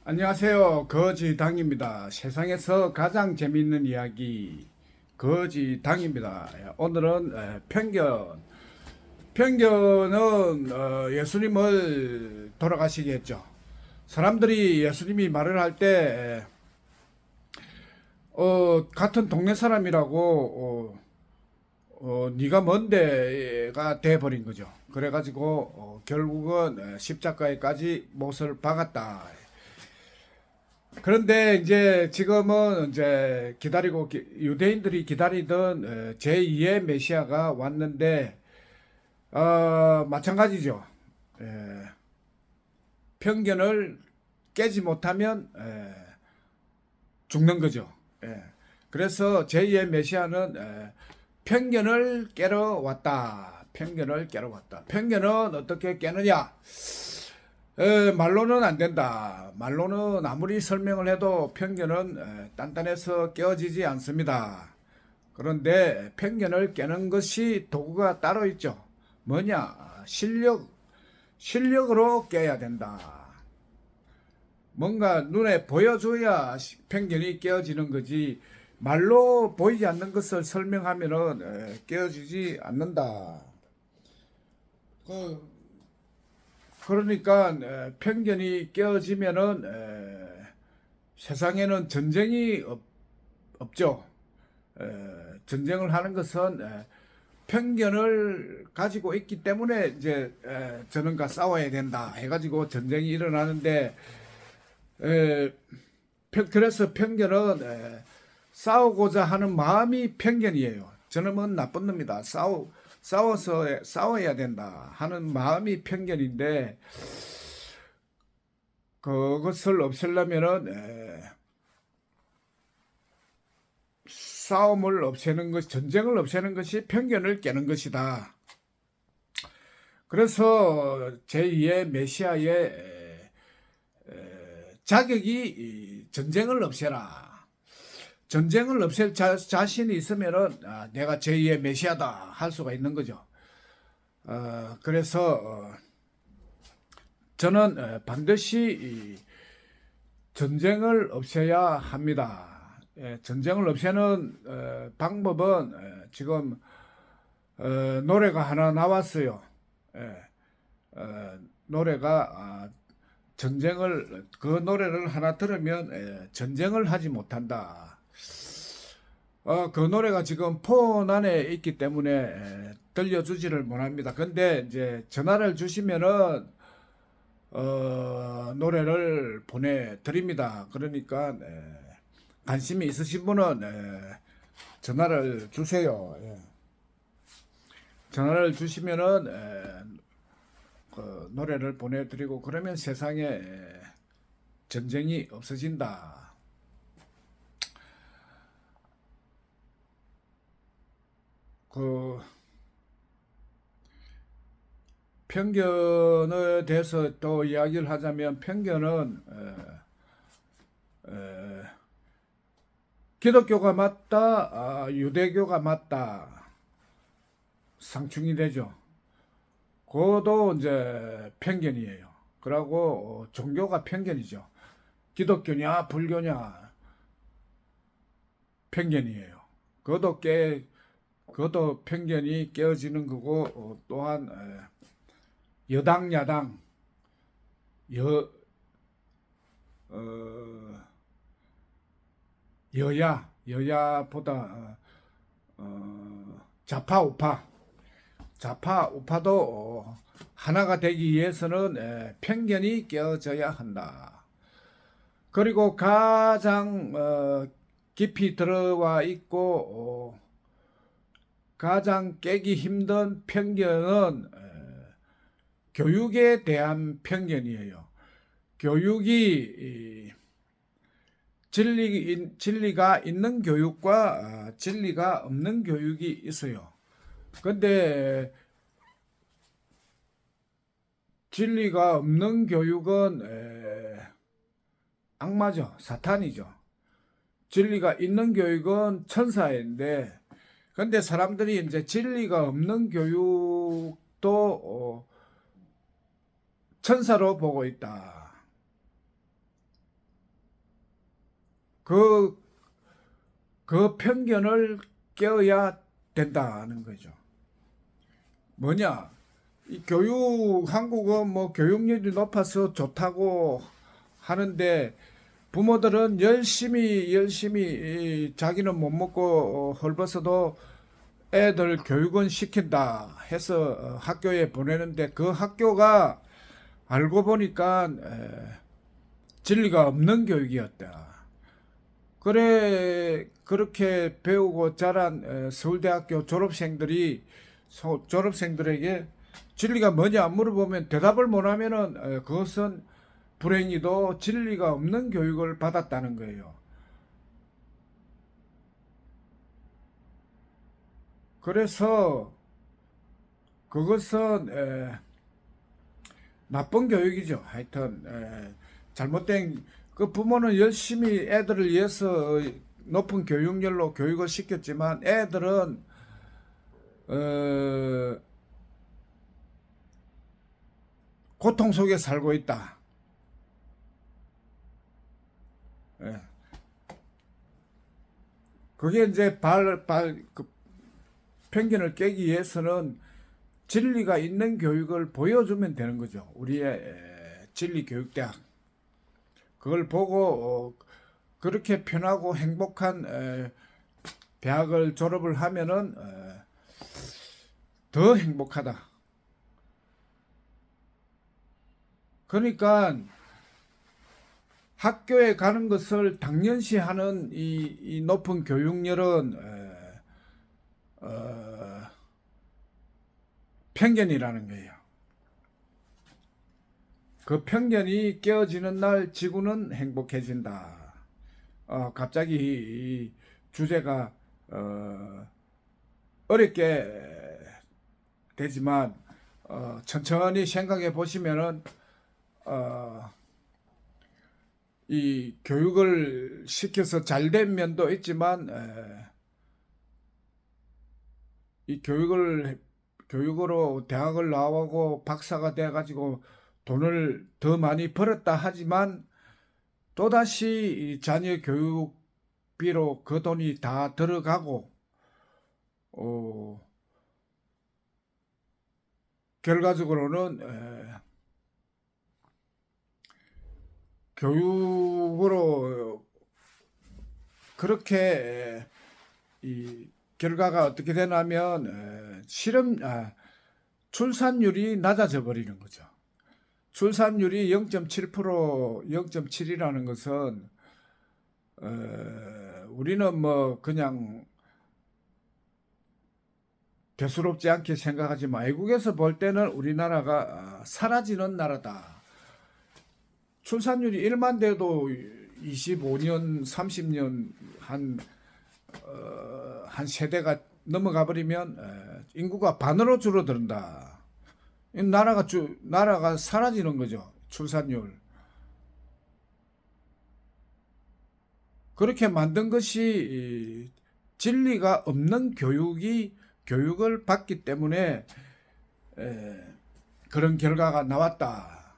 안녕하세요. 거지당입니다. 세상에서 가장 재미있는 이야기 거지당입니다. 오늘은 편견. 편견은 예수님을 돌아가시게 했죠. 사람들이 예수님이 말을 할 때 같은 동네 사람이라고 네가 뭔데가 돼버린 거죠. 그래가지고 결국은 십자가에까지 못을 박았다. 그런데 이제 지금은 이제 유대인들이 기다리던 제2의 메시아가 왔는데 마찬가지죠. 에, 편견을 깨지 못하면 죽는 거죠. 예. 그래서 제2의 메시아는 편견을 깨러 왔다. 편견을 깨러 왔다. 편견은 어떻게 깨느냐? 말로는 안 된다. 말로는 아무리 설명을 해도 편견은 단단해서 깨어지지 않습니다. 그런데 편견을 깨는 것이 도구가 따로 있죠. 뭐냐? 실력으로 깨야 된다. 뭔가 눈에 보여줘야 편견이 깨어지는 거지. 말로 보이지 않는 것을 설명하면은 깨어지지 않는다. 그 그러니까 편견이 깨어지면은 세상에는 전쟁이 없죠. 전쟁을 하는 것은 편견을 가지고 있기 때문에 이제 저놈과 싸워야 된다 해가지고 전쟁이 일어나는데 그래서 편견은 싸우고자 하는 마음이 편견이에요. 저놈은 나쁜 놈이다. 싸워서 싸워야 된다 하는 마음이 편견인데 그것을 없애려면은 싸움을 없애는 것, 전쟁을 없애는 것이 편견을 깨는 것이다. 그래서 제2의 메시아의 자격이 전쟁을 없애라. 전쟁을 없앨 자신이 있으면은 내가 제2의 메시아다 할 수가 있는 거죠. 그래서 저는 반드시 전쟁을 없애야 합니다. 전쟁을 없애는 방법은 지금 노래가 하나 나왔어요. 노래가 그 노래를 하나 들으면 전쟁을 하지 못한다. 그 노래가 지금 폰 안에 있기 때문에 들려주지를 못합니다. 근데 이제 전화를 주시면은 노래를 보내드립니다. 그러니까 관심이 있으신 분은 전화를 주세요. 전화를 주시면은 그 노래를 보내드리고 그러면 세상에 전쟁이 없어진다. 그 편견에 대해서 또 이야기를 하자면 편견은 기독교가 맞다, 유대교가 맞다 상충이 되죠. 그것도 이제 편견이에요. 그러고 종교가 편견이죠. 기독교냐 불교냐 편견이에요. 그것도 편견이 깨어지는 거고 또한 여당 야당 여 어, 여야보다 좌파 우파도 하나가 되기 위해서는 편견이 깨어져야 한다. 그리고 가장 깊이 들어와 있고 가장 깨기 힘든 편견은 교육에 대한 편견이에요. 교육이 진리가 있는 교육과 진리가 없는 교육이 있어요. 근데 진리가 없는 교육은 악마죠. 사탄이죠. 진리가 있는 교육은 천사인데 근데 사람들이 이제 진리가 없는 교육도 천사로 보고 있다. 그, 그 편견을 깨어야 된다는 거죠. 뭐냐? 이 한국은 뭐 교육열이 높아서 좋다고 하는데 부모들은 열심히 자기는 못 먹고 헐벗어도 애들 교육은 시킨다 해서 학교에 보내는데 그 학교가 알고 보니까 진리가 없는 교육이었다. 그래 그렇게 배우고 자란 서울대학교 졸업생들에게 진리가 뭐냐 물어보면 대답을 못하면은 그것은 불행히도 진리가 없는 교육을 받았다는 거예요. 그래서 그것은 나쁜 교육이죠. 하여튼 잘못된 그 부모는 열심히 애들을 위해서 높은 교육열로 교육을 시켰지만 애들은 고통 속에 살고 있다. 예. 그게 이제 그 편견을 깨기 위해서는 진리가 있는 교육을 보여주면 되는 거죠. 우리의 진리교육대학. 그걸 보고 그렇게 편하고 행복한 대학을 졸업을 하면은 더 행복하다. 그러니까 학교에 가는 것을 당연시하는 이 높은 교육열은 편견이라는 거예요. 그 편견이 깨어지는 날 지구는 행복해진다. 갑자기 이 주제가 어렵게 되지만 천천히 생각해 보시면은 이 교육을 시켜서 잘된 면도 있지만 이 교육으로 대학을 나오고 박사가 돼가지고 돈을 더 많이 벌었다 하지만 또다시 자녀 교육비로 그 돈이 다 들어가고 결과적으로는 교육으로 그렇게 이 결과가 어떻게 되냐면 출산율이 낮아져 버리는 거죠. 출산율이 0.7%, 0.7이라는 것은 우리는 뭐 그냥 대수롭지 않게 생각하지만 외국에서 볼 때는 우리나라가 사라지는 나라다. 출산율이 1만 돼도 25년, 30년 한 세대가 넘어가 버리면 인구가 반으로 줄어든다. 나라가 사라지는 거죠. 출산율. 그렇게 만든 것이 진리가 없는 교육을 받기 때문에 그런 결과가 나왔다.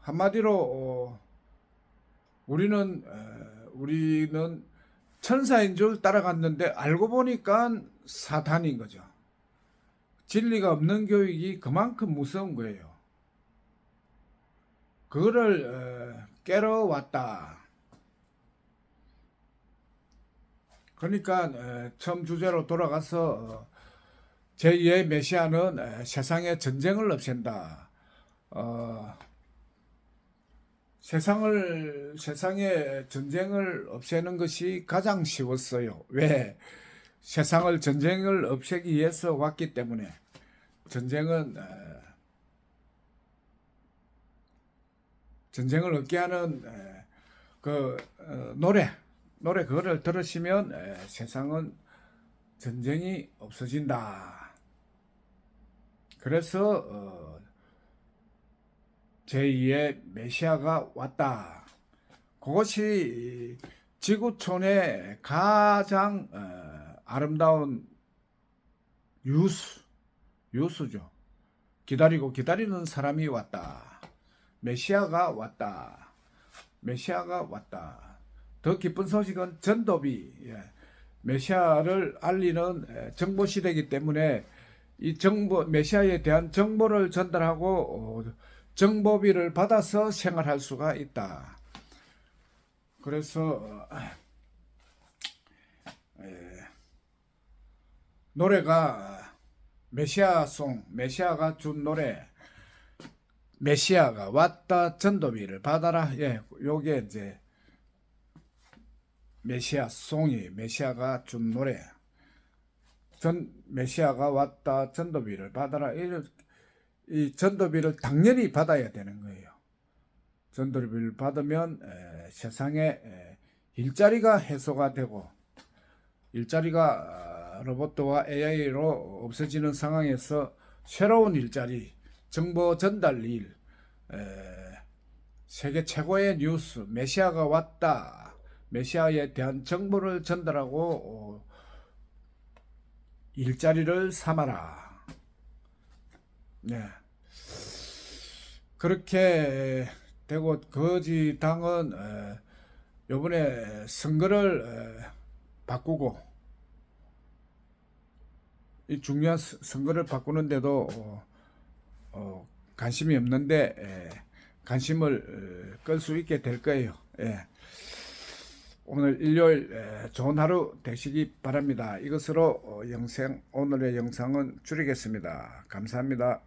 한마디로 우리는 천사인 줄 따라갔는데 알고 보니까 사탄인 거죠. 진리가 없는 교육이 그만큼 무서운 거예요. 그거를 깨러 왔다. 그러니까 처음 주제로 돌아가서 제2의 메시아는 세상에 전쟁을 없앤다. 세상에 전쟁을 없애는 것이 가장 쉬웠어요. 왜? 세상을 전쟁을 없애기 위해서 왔기 때문에. 전쟁을 없게 하는 노래 그거를 들으시면 세상은 전쟁이 없어진다. 그래서 제2의 메시아가 왔다. 그것이 지구촌의 가장 아름다운 유수죠. 기다리는 사람이 왔다. 메시아가 왔다. 더 기쁜 소식은 전도비, 메시아를 알리는 정보 시대이기 때문에 이 정보, 메시아에 대한 정보를 전달하고 정보비를 받아서 생활할 수가 있다. 그래서 노래가 메시아송, 메시아가 준 노래, 메시아가 왔다 전도비를 받아라. 요게 이제 메시아송이, 메시아가 준 노래. 메시아가 왔다 전도비를 받아라. 이 전도비를 당연히 받아야 되는 거예요. 전도비를 받으면 세상에 일자리가 해소가 되고, 일자리가 로봇과 AI로 없어지는 상황에서 새로운 일자리, 정보 전달 일, 세계 최고의 뉴스, 메시아가 왔다, 메시아에 대한 정보를 전달하고 일자리를 삼아라. 네. 그렇게 되고, 거지 당은 요번에 선거를 바꾸고, 이 중요한 선거를 바꾸는데도 관심이 없는데 관심을 끌 수 있게 될 거예요. 오늘 일요일 좋은 하루 되시기 바랍니다. 이것으로 오늘의 영상은 줄이겠습니다. 감사합니다.